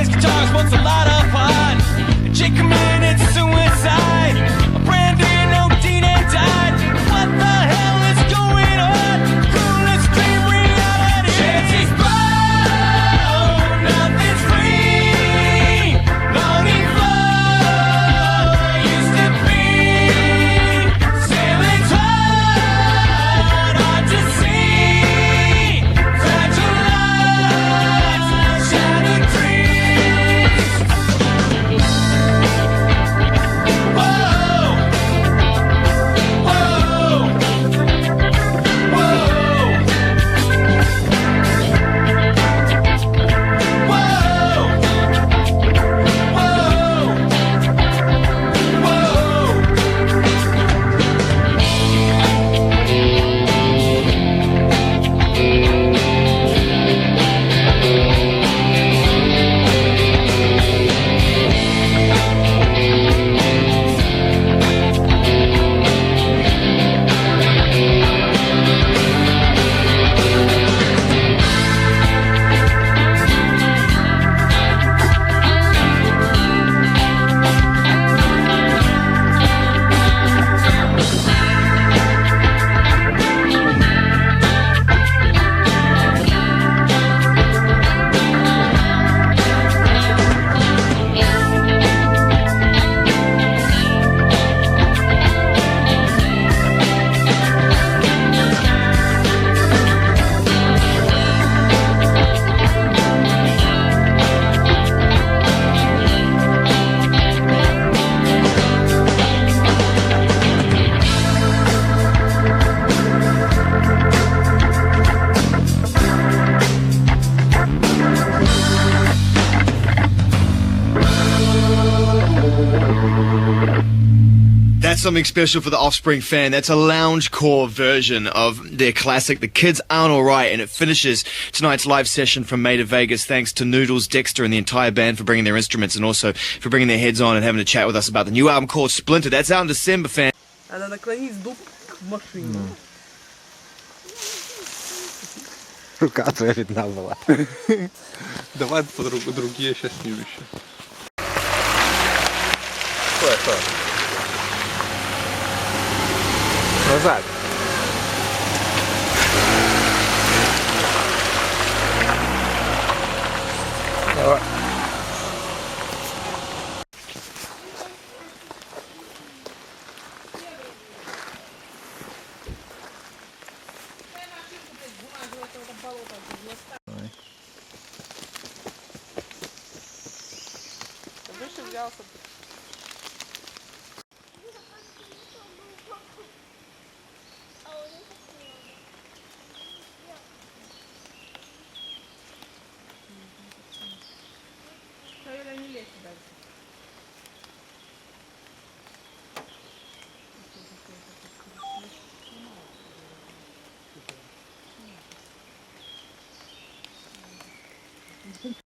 plays guitar, smokes a lot of pot. Jake committed suicide. Brandon O'Dean died. What the hell is going on? Coolest dream reality. Chances blow, nothing's free. Longing for used to be. Sailing hard, hard to see. Fragile lives, shattered dreams. Whoa, whoa, That's something special for the Offspring fan. That's a loungecore version of their classic, The Kids Aren't Alright, and it finishes tonight's live session from May to Vegas. Thanks to Noodles, Dexter, and the entire band for bringing their instruments and also for bringing their heads on and having a chat with us about the new album called Splinter. That's out in December, fan. Она наклонись дуб к машине. Рука твоя видна была. Давай другие сейчас сниму еще. Стой. Назад. Давай. Выше взялся. Не лезь дальше.